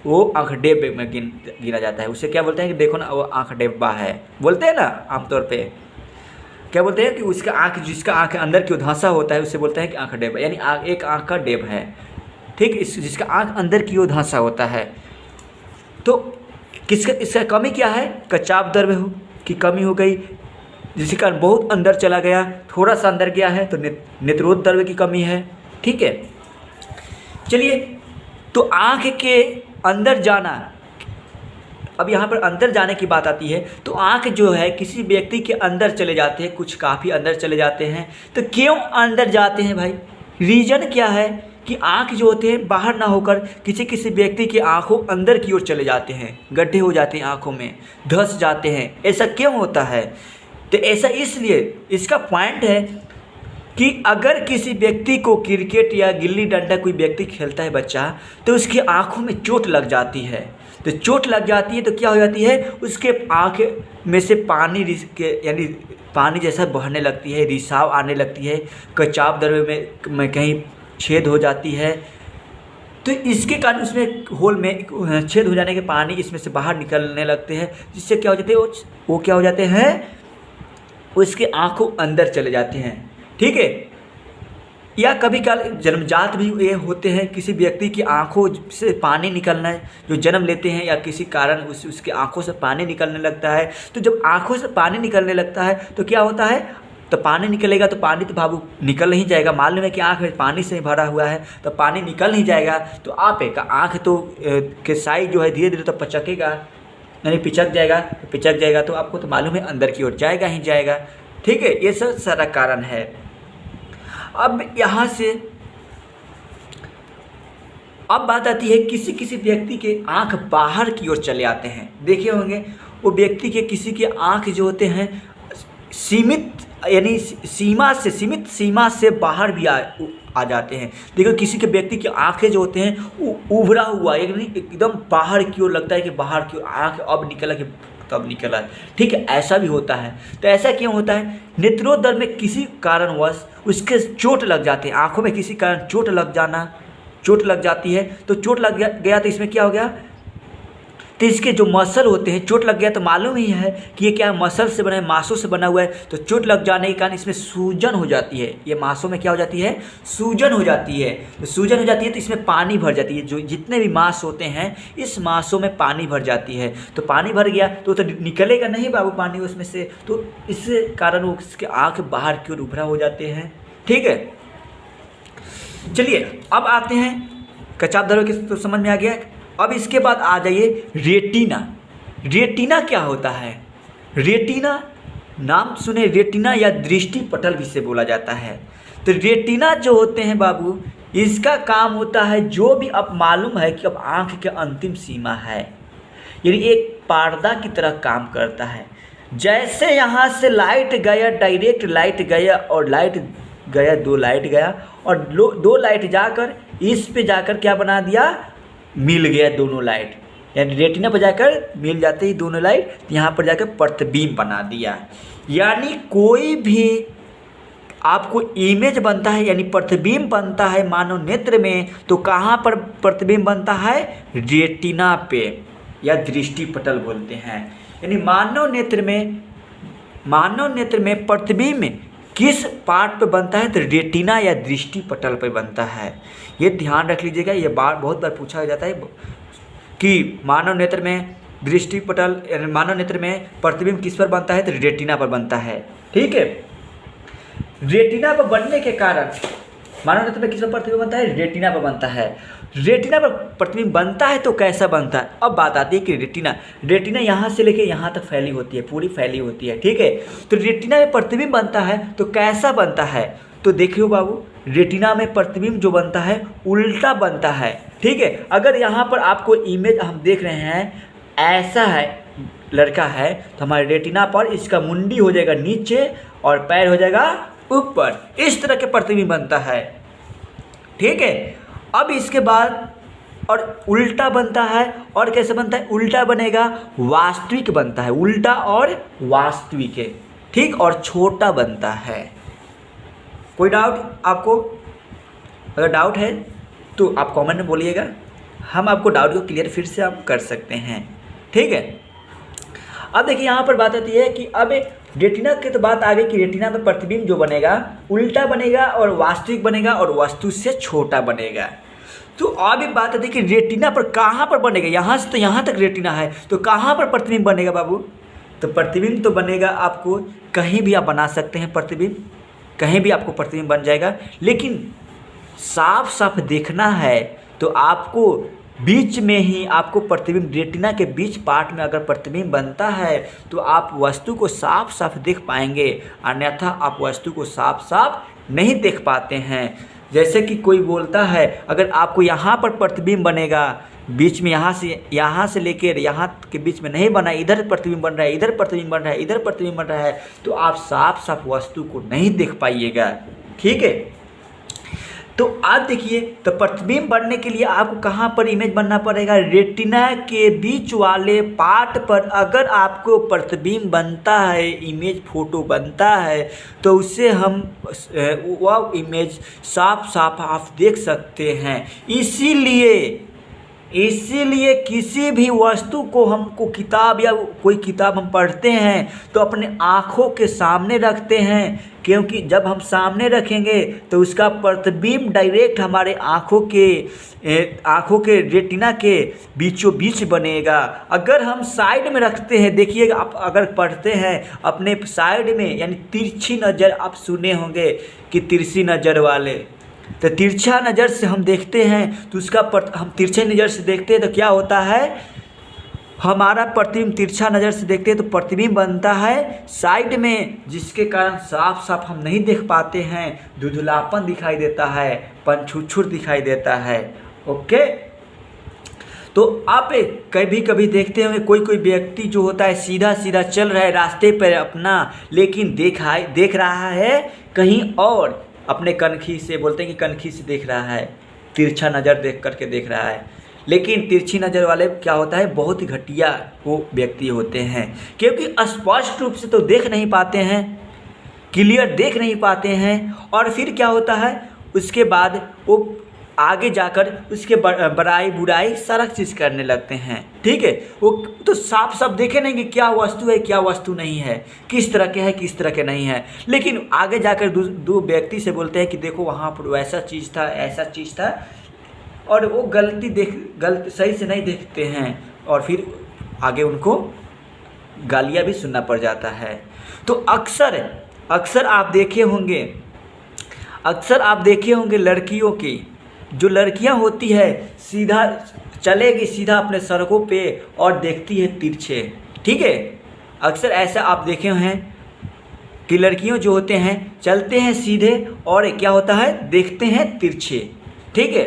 वो आँख डेब में गिना जाता है। उसे क्या बोलते हैं कि देखो ना वो आँख डेब्बा है, बोलते हैं ना आमतौर पे। क्या बोलते हैं कि उसका आँख, जिसका आँख अंदर की ओर धंसा होता है उसे बोलते हैं कि आँख डेब, यानी एक आँख का डेब है, ठीक, जिसका आँख अंदर की ओर धंसा होता है। तो इसका कमी क्या है? कचाव द्रव्य की कमी हो गई, जिसके कारण बहुत अंदर चला गया, थोड़ा सा अंदर गया है तो नेत्रोद द्रव्य की कमी है, ठीक है। चलिए, तो आँख के अंदर जाना, अब यहाँ पर अंदर जाने की बात आती है तो आँख जो है किसी व्यक्ति के अंदर चले जाते हैं, कुछ काफ़ी अंदर चले जाते हैं। तो क्यों अंदर जाते हैं भाई? रीज़न क्या है कि आँख जो होते हैं बाहर ना होकर किसी व्यक्ति की आँखों अंदर की ओर चले जाते हैं, गड्ढे हो जाते हैं आँखों में, धंस जाते हैं। ऐसा क्यों होता है? तो ऐसा इसलिए, इसका पॉइंट है कि अगर किसी व्यक्ति को क्रिकेट या गिल्ली डंडा कोई व्यक्ति खेलता है बच्चा, तो उसकी आँखों में चोट लग जाती है। तो चोट लग जाती है तो क्या हो जाती है? उसके आँख में से पानी यानी पानी जैसा बहने लगती है, रिसाव आने लगती है, कचाव द्रव्य में कहीं छेद हो जाती है। तो इसके कारण उसमें होल में छेद हो जाने के पानी इसमें से बाहर निकलने लगते हैं, जिससे क्या हो जाते हैं? वो क्या हो जाते हैं? उसके आँखों अंदर चले जाते हैं, ठीक है। या कभी कभार जन्मजात भी ये होते हैं, किसी व्यक्ति की आँखों से पानी निकलना है, जो जन्म लेते हैं या किसी कारण उसके आँखों से पानी निकलने लगता है। तो जब आँखों से पानी निकलने लगता है तो क्या होता है? तो पानी निकलेगा तो पानी तो बाबू निकल नहीं जाएगा। मालूम है कि आँख में पानी से भरा हुआ है तो पानी निकल नहीं जाएगा, तो आपका आँख तो के साइज जो है धीरे धीरे तो पचकेगा, यानी पिचक जाएगा तो आपको तो मालूम है अंदर की ओर जाएगा ही जाएगा, ठीक है। ये सब सारा कारण है। अब यहाँ से अब बात आती है किसी व्यक्ति के आँख बाहर की ओर चले आते हैं। देखे होंगे वो व्यक्ति के किसी के आँख जो होते हैं सीमित यानी सीमित सीमा से बाहर भी आ जाते हैं। देखो किसी के व्यक्ति की आंखें जो होते हैं उभरा हुआ एकदम बाहर की ओर लगता है कि बाहर की ओर आँख अब निकला कि तब निकला, ठीक है, ऐसा भी होता है। तो ऐसा क्यों होता है? नेत्रोदर में किसी कारणवश उसके चोट लग जाते हैं, आंखों में किसी कारण चोट लग जाती है। तो चोट लग गया तो इसमें क्या हो गया, तो इसके जो मसल होते हैं, चोट लग गया तो मालूम ही है कि ये क्या मसल से बना है, मांसों से बना हुआ है। तो चोट लग जाने के कारण इसमें सूजन हो जाती है, ये मांसों में क्या हो जाती है, सूजन हो जाती है। तो सूजन हो जाती है तो इसमें पानी भर जाती है, जो जितने भी मांस होते हैं इस मांसों में पानी भर जाती है। तो पानी भर गया तो निकलेगा नहीं बाबू पानी उसमें से, तो इस कारण वो उसके आँख बाहर की ओर उभरा हो जाते हैं, ठीक है। चलिए अब आते हैं कचाप दरों के, तो समझ में आ गया। अब इसके बाद आ जाइए रेटिना। रेटिना क्या होता है? रेटिना नाम सुने, रेटिना या दृष्टि पटल भी से बोला जाता है। तो रेटिना जो होते हैं बाबू, इसका काम होता है, जो भी अब मालूम है कि अब आँख के अंतिम सीमा है, यानी एक पर्दा की तरह काम करता है। जैसे यहाँ से लाइट गया, डायरेक्ट लाइट गया और लाइट गया, दो लाइट गया और दो लाइट जाकर इस पे जाकर क्या बना दिया, मिल गया दोनों लाइट, यानी रेटिना पर जाकर मिल जाते ही दोनों लाइट, यहाँ पर जाकर प्रतिबिंब बना दिया। यानी कोई भी आपको इमेज बनता है यानी प्रतिबिंब बनता है मानव नेत्र में, तो कहाँ पर प्रतिबिंब बनता है, रेटिना पे या दृष्टि पटल बोलते हैं। यानी मानव नेत्र में प्रतिबिंब किस पार्ट पे बनता है, तो रेटिना या दृष्टि पटल पे बनता है। ये ध्यान रख लीजिएगा, ये बहुत बार पूछा जाता है कि मानव नेत्र में दृष्टि पटल, मानव नेत्र में प्रतिबिंब किस पर बनता है, तो रेटिना पर बनता है, ठीक है। रेटिना पर बनने के कारण मानव नेत्र में किस पर प्रतिबिंब बनता है, रेटिना पर बनता है। रेटिना पर प्रतिबिंब बनता है तो कैसा बनता है? अब बात आती है कि रेटिना यहाँ से लेके यहाँ तक फैली होती है, पूरी फैली होती है, ठीक है। तो रेटिना में प्रतिबिंब बनता है तो कैसा बनता है? तो देखियो बाबू, रेटिना में प्रतिबिंब जो बनता है उल्टा बनता है, ठीक है। अगर यहाँ पर आपको इमेज हम देख रहे हैं, ऐसा है, लड़का है, तो हमारे रेटिना पर इसका मुंडी हो जाएगा नीचे और पैर हो जाएगा ऊपर, इस तरह के प्रतिबिंब बनता है, ठीक है। अब इसके बाद और उल्टा बनता है, और कैसे बनता है? उल्टा बनेगा, वास्तविक बनता है, उल्टा और वास्तविक है, ठीक, और छोटा बनता है। कोई डाउट आपको? अगर डाउट है तो आप कमेंट में बोलिएगा, हम आपको डाउट को क्लियर फिर से आप कर सकते हैं, ठीक है। अब देखिए यहाँ पर बात आती है कि अब रेटिना की तो बात आ गई कि रेटिना में प्रतिबिंब जो बनेगा उल्टा बनेगा और वास्तविक बनेगा और वस्तु से छोटा बनेगा। तो अब एक बात आती है कि रेटिना पर कहाँ पर बनेगा, यहाँ से तो यहाँ तक रेटिना है, तो कहाँ पर प्रतिबिंब बनेगा बाबू? तो प्रतिबिंब तो बनेगा, आपको कहीं भी आप बना सकते हैं प्रतिबिंब, कहीं भी आपको प्रतिबिंब बन जाएगा, लेकिन साफ साफ देखना है तो आपको बीच में ही आपको प्रतिबिंब, रेटिना के बीच पार्ट में अगर प्रतिबिंब बनता है तो आप वस्तु को साफ साफ देख पाएंगे, अन्यथा आप वस्तु को साफ साफ नहीं देख पाते हैं। जैसे कि कोई बोलता है, अगर आपको यहाँ पर प्रतिबिंब बनेगा, बीच में यहाँ से लेकर यहाँ के बीच में नहीं बना, इधर प्रतिबिंब बन रहा है, इधर प्रतिबिंब बन रहा है, इधर प्रतिबिंब बन रहा है, तो आप साफ साफ वस्तु को नहीं देख पाइएगा, ठीक है। तो आप देखिए, तो प्रतिबिंब बनने के लिए आपको कहाँ पर इमेज बनना पड़ेगा? रेटिना के बीच वाले पार्ट पर अगर आपको प्रतिबिंब बनता है, इमेज फोटो बनता है, तो उससे हम वह इमेज साफ साफ आप देख सकते हैं। इसीलिए किसी भी वस्तु को हमको किताब या कोई किताब हम पढ़ते हैं तो अपने आँखों के सामने रखते हैं, क्योंकि जब हम सामने रखेंगे तो उसका प्रतिबिंब डायरेक्ट हमारे आँखों के रेटिना के बीचों बीच बनेगा। अगर हम साइड में रखते हैं, देखिएगा आप अगर पढ़ते हैं अपने साइड में, यानी तिरछी नज़र, आप सुने होंगे कि तिरछी नज़र वाले, तो तिरछा नज़र से हम देखते हैं तो उसका हम तिरछे नज़र से देखते हैं तो क्या होता है, हमारा प्रतिबिंब तिरछा नज़र से देखते हैं तो प्रतिबिंब बनता है साइड में, जिसके कारण साफ साफ हम नहीं देख पाते हैं, धुंधलापन दिखाई देता है, पंछुछुर दिखाई देता है, ओके। तो आप कभी कभी देखते होंगे कोई कोई व्यक्ति जो होता है सीधा सीधा चल रहा है रास्ते पर अपना, लेकिन देख रहा है कहीं और, अपने कनखी से, बोलते हैं कि कनखी से देख रहा है, तिरछा नज़र देख करके देख रहा है। लेकिन तिरछी नज़र वाले क्या होता है, बहुत ही घटिया वो व्यक्ति होते हैं, क्योंकि स्पष्ट रूप से तो देख नहीं पाते हैं, क्लियर देख नहीं पाते हैं। और फिर क्या होता है, उसके बाद वो आगे जाकर उसके बड़ाई बुराई सारा चीज़ करने लगते हैं। ठीक है, वो तो साफ साफ देखे नहीं कि क्या वस्तु है क्या वस्तु नहीं है, किस तरह के है किस तरह के नहीं है, लेकिन आगे जाकर दो व्यक्ति से बोलते हैं कि देखो वहाँ पर वैसा चीज़ था ऐसा चीज़ था, और वो गलती सही से नहीं देखते हैं, और फिर आगे उनको गालियाँ भी सुनना पड़ जाता है। तो अक्सर आप देखे होंगे लड़कियों की, जो लड़कियां होती है सीधा चलेगी सीधा अपने सड़कों पे और देखती है तिरछे। ठीक है, अक्सर ऐसा आप देखे हैं कि लड़कियों जो होते हैं चलते हैं सीधे और क्या होता है, देखते हैं तिरछे। ठीक है,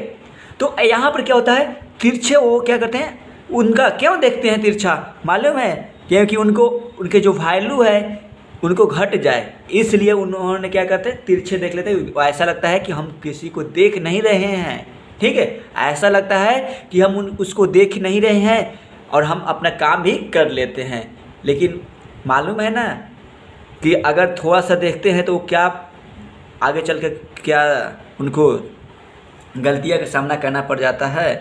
तो यहाँ पर क्या होता है, तिरछे वो क्या करते हैं, उनका क्यों देखते हैं तिरछा मालूम है, क्योंकि उनके जो वैल्यू है उनको घट जाए, इसलिए उन्होंने क्या करते हैं, तिरछे देख लेते हैं। ऐसा लगता है कि हम किसी को देख नहीं रहे हैं। ठीक है, ऐसा लगता है कि हम उसको देख नहीं रहे हैं और हम अपना काम भी कर लेते हैं। लेकिन मालूम है ना कि अगर थोड़ा सा देखते हैं तो क्या आगे चल के क्या उनको गलतियाँ का सामना करना पड़ जाता है।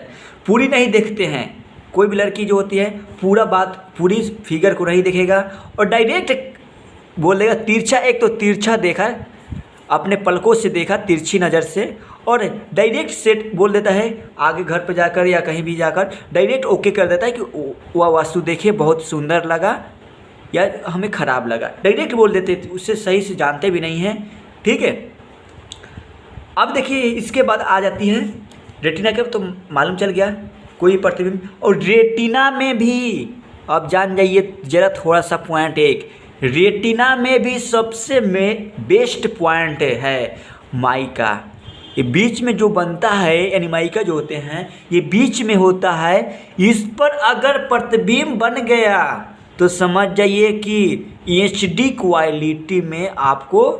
पूरी नहीं देखते हैं, कोई भी लड़की जो होती है पूरी फिगर को नहीं देखेगा और डायरेक्ट बोलेगा तिरछा। एक तो तिरछा देखा, अपने पलकों से देखा तिरछी नज़र से, और डायरेक्ट सेट बोल देता है, आगे घर पे जाकर या कहीं भी जाकर डायरेक्ट ओके कर देता है कि वह वस्तु देखिए बहुत सुंदर लगा या हमें ख़राब लगा, डायरेक्ट बोल देते, उससे सही से जानते भी नहीं हैं। ठीक है, अब देखिए इसके बाद आ जाती है रेटिना के, तो मालूम चल गया कोई प्रतिबिंब। और रेटिना में भी अब जान जाइए ज़रा थोड़ा सा पॉइंट, एक रेटिना में भी सबसे बेस्ट पॉइंट है माइका। ये बीच में जो बनता है, यानी माइका जो होते हैं ये बीच में होता है, इस पर अगर प्रतिबिंब बन गया तो समझ जाइए कि HD क्वालिटी में आपको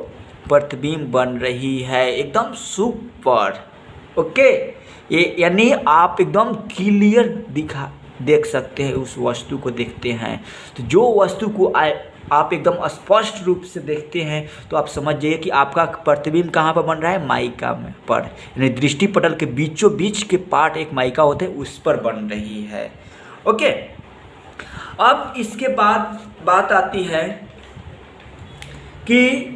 प्रतिबिंब बन रही है, एकदम सुपर। ओके, ये यानी आप एकदम क्लियर देख सकते हैं, उस वस्तु को देखते हैं। तो जो वस्तु को आप एकदम स्पष्ट रूप से देखते हैं तो आप समझ जाइए कि आपका प्रतिबिंब कहाँ पर बन रहा है, माइका में पर, यानी दृष्टि पटल के बीचों बीच के पार्ट एक माइका होते हैं उस पर बन रही है। ओके, अब इसके बाद बात आती है कि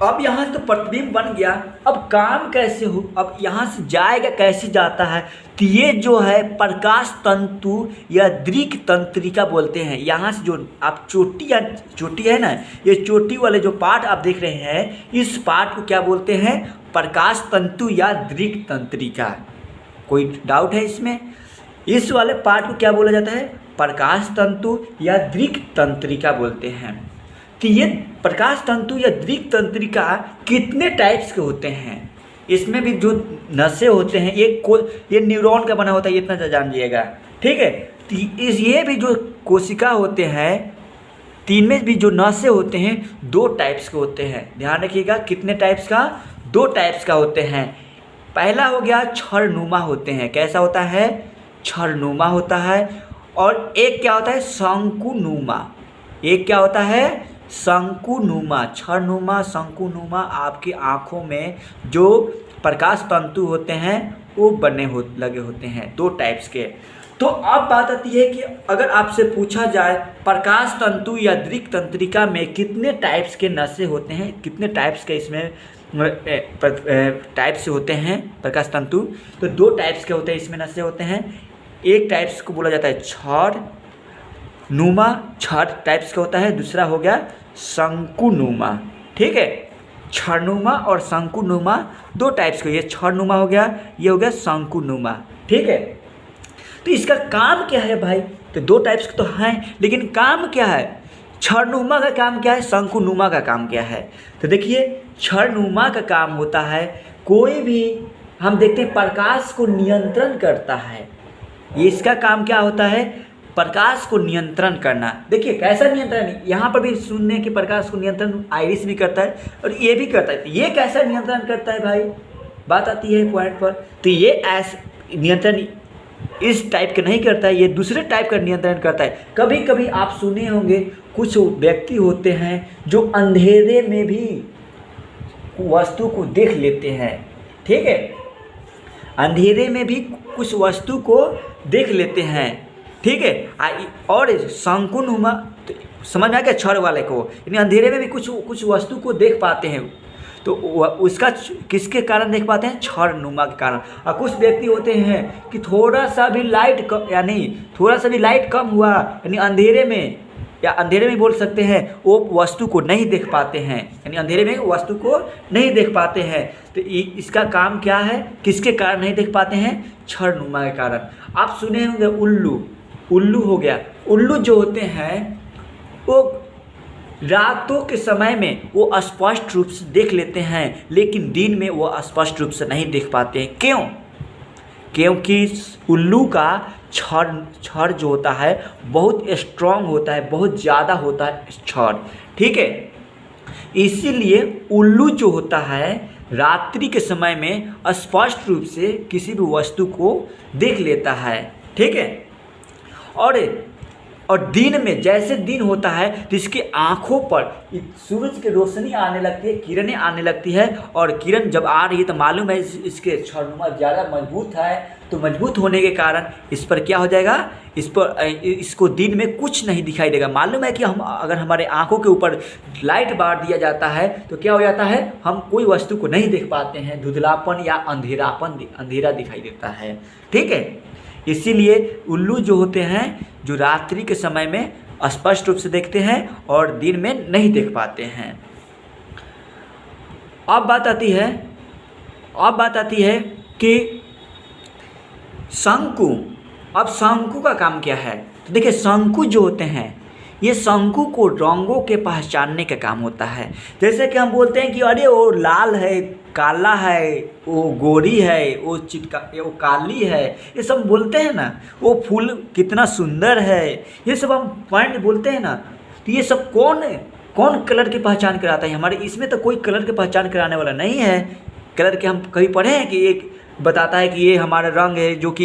अब यहाँ से तो प्रतिबिंब बन गया, अब काम कैसे हो, अब यहाँ से जाएगा कैसे जाता है, तो ये जो है प्रकाश तंतु या दृक तंत्रिका बोलते हैं। यहाँ से जो आप चोटी है ना, ये चोटी वाले जो पार्ट आप देख रहे हैं, इस पार्ट को क्या बोलते हैं, प्रकाश तंतु या दृक तंत्रिका। कोई डाउट है इसमें? इस वाले पार्ट को क्या बोला जाता है, प्रकाश तंतु या दृक तंत्रिका बोलते हैं। तो ये प्रकाश तंतु या दृक तंत्रिका कितने टाइप्स के होते हैं, इसमें भी जो नसें होते हैं ये न्यूरॉन का बना होता है, इतना जानिएगा। ठीक है, तो ये भी जो कोशिका होते हैं, तीन में भी जो नसें होते हैं 2 टाइप्स के होते हैं। ध्यान रखिएगा, कितने टाइप्स का, 2 टाइप्स का होते हैं। पहला हो गया छड़नुमा होते हैं, कैसा होता है, छड़नुमा होता है। और एक क्या होता है, शंकुनुमा। एक क्या होता है, शंकुनुमा। छड़नुमा, शंकुनुमा, आपकी आँखों में जो प्रकाश तंतु होते हैं वो लगे होते हैं, 2 टाइप्स के। तो अब बात आती है कि अगर आपसे पूछा जाए प्रकाश तंतु या दृक तंत्रिका में कितने टाइप्स के नसें होते हैं, कितने टाइप्स के इसमें टाइप्स होते हैं प्रकाश तंतु, तो 2 टाइप्स के होते हैं इसमें नसें होते हैं। एक टाइप्स को बोला जाता है छड़नुमा, छड़ टाइप्स का होता है, दूसरा हो गया शंकुनुमा। ठीक है, छड़नुमा और शंकुनुमा 2 टाइप्स के, ये छड़नुमा हो गया, ये हो गया शंकुनुमा। ठीक है, तो इसका काम क्या है भाई, तो 2 टाइप्स के तो हैं, लेकिन काम क्या है, छड़नुमा का काम क्या है, शंकुनुमा का काम क्या है। तो देखिए छड़नुमा का काम होता है, कोई भी हम देखते हैं प्रकाश को नियंत्रण करता है, ये इसका काम क्या होता है, प्रकाश को नियंत्रण करना। देखिए कैसा नियंत्रण, यहाँ पर भी सुनने के प्रकाश को नियंत्रण आइरिस भी करता है और ये भी करता है। ये कैसा नियंत्रण करता है भाई, बात आती है पॉइंट पर। तो ये ऐसा नियंत्रण इस टाइप का नहीं करता है, ये दूसरे टाइप का नियंत्रण करता है। कभी कभी आप सुने होंगे कुछ व्यक्ति होते हैं जो अंधेरे में भी वस्तु को देख लेते हैं, ठीक है, अंधेरे में भी कुछ वस्तु को देख लेते हैं, ठीक है। और शंकुनुमा, तो समझ में आ गया छड़ वाले को, यानी अंधेरे में भी कुछ वस्तु को देख पाते हैं। तो उसका किसके कारण देख पाते हैं, छड़ नुमा के कारण। और कुछ व्यक्ति होते हैं कि थोड़ा सा भी लाइट कम हुआ, यानी अंधेरे में, या अंधेरे में बोल सकते हैं, वो वस्तु को नहीं देख पाते हैं, यानी अंधेरे में वस्तु को नहीं देख पाते हैं। तो इसका काम क्या है, किसके कारण नहीं देख पाते हैं, छड़ नुमा के कारण। आप सुने होंगे उल्लू हो गया। उल्लू जो होते हैं वो रातों के समय में वो स्पष्ट रूप से देख लेते हैं, लेकिन दिन में वो स्पष्ट रूप से नहीं देख पाते हैं। क्यों? क्योंकि उल्लू का छड़ जो होता है बहुत स्ट्रांग होता है, बहुत ज़्यादा होता है छड़, ठीक है। इसीलिए उल्लू जो होता है रात्रि के समय में स्पष्ट रूप से किसी भी वस्तु को देख लेता है, ठीक है। और दिन में जैसे दिन होता है तो इसकी आँखों पर सूरज की रोशनी आने लगती है, किरणें आने लगती है, और किरण जब आ रही है तो मालूम है इसके छड़नुमा ज़्यादा मजबूत है। तो मजबूत होने के कारण इस पर क्या हो जाएगा, इसको दिन में कुछ नहीं दिखाई देगा। मालूम है कि अगर हमारे आँखों के ऊपर लाइट बार दिया जाता है तो क्या हो जाता है, हम कोई वस्तु को नहीं देख पाते हैं, धुंधलापन या अंधेरा दिखाई देता है, ठीक है। इसीलिए उल्लू जो होते हैं जो रात्रि के समय में स्पष्ट रूप से देखते हैं और दिन में नहीं देख पाते हैं। अब बात आती है कि शंकु। अब शंकु का काम क्या है, तो देखिए शंकु जो होते हैं ये शंकु को रंगों के पहचानने का काम होता है। जैसे कि हम बोलते हैं कि अरे वो लाल है, काला है, वो गोरी है, वो काली है, ये सब बोलते हैं ना। वो फूल कितना सुंदर है, ये सब हम पॉइंट बोलते हैं ना। तो ये सब कौन कलर की पहचान कराता है हमारे, इसमें तो कोई कलर की पहचान कराने वाला नहीं है। कलर के हम कभी पढ़े हैं कि एक बताता है कि ये हमारा रंग है, जो कि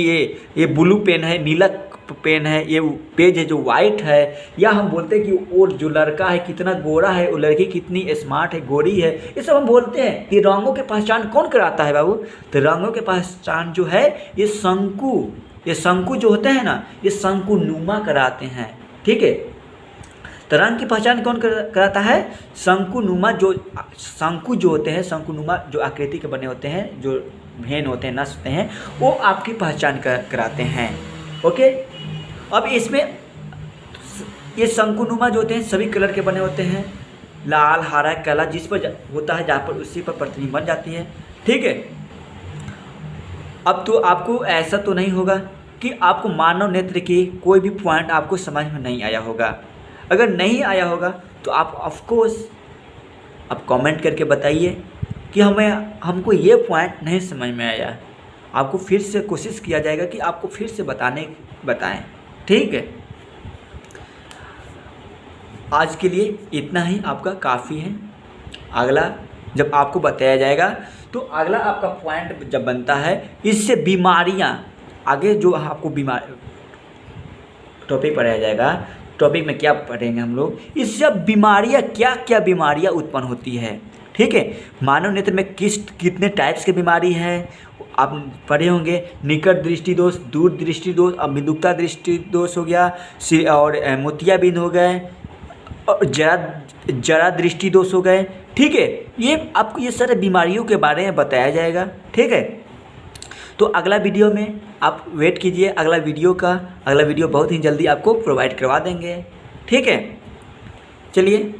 ये ब्लू पेन है, नीला पेन है, ये पेज है जो वाइट है। या हम बोलते हैं कि वो जो लड़का है कितना गोरा है, वो लड़की कितनी स्मार्ट है, गोरी है, ये सब हम बोलते हैं। ये रंगों के पहचान कौन कराता है बाबू, तो रंगों के पहचान जो है ये शंकु जो होते हैं ना, ये शंकु नुमा कराते हैं, ठीक है। तो रंग की पहचान कौन कराता है, शंकु नुमा। शंकु जो होते हैं, शंकु नुमा जो आकृति के बने होते हैं, जो भेन होते हैं, नस होते हैं, वो आपकी पहचान कराते हैं, ओके। अब इसमें ये शंकुनुमा जो होते हैं सभी कलर के बने होते हैं, लाल, हरा, काला, जिस पर होता है जहाँ पर उसी पर प्रतिबिंब बन जाती है, ठीक है। अब तो आपको ऐसा तो नहीं होगा कि आपको मानव नेत्र की कोई भी पॉइंट आपको समझ में नहीं आया होगा। अगर नहीं आया होगा तो आप ऑफकोर्स आप कमेंट करके बताइए कि हमको ये पॉइंट नहीं समझ में आया। आपको फिर से कोशिश किया जाएगा कि आपको फिर से बताएं, ठीक है। आज के लिए इतना ही आपका काफ़ी है। अगला जब आपको बताया जाएगा तो अगला आपका पॉइंट जब बनता है, इससे बीमारियां आगे जो आपको टॉपिक पढ़ाया जाएगा, टॉपिक में क्या पढ़ेंगे हम लोग, इससे बीमारियां क्या बीमारियां उत्पन्न होती है, ठीक है। मानव नेत्र में कितने टाइप्स की बीमारी है आप पढ़े होंगे। निकट दृष्टि दोष, दूर दृष्टि दोष, अभिमुखता दृष्टि दोष हो गया, और मोतियाबिंद हो गए, और जरा दृष्टि दोष हो गए, ठीक है। ये आपको ये सारे बीमारियों के बारे में बताया जाएगा, ठीक है। तो अगला वीडियो में आप वेट कीजिए, अगला वीडियो बहुत ही जल्दी आपको प्रोवाइड करवा देंगे, ठीक है। चलिए।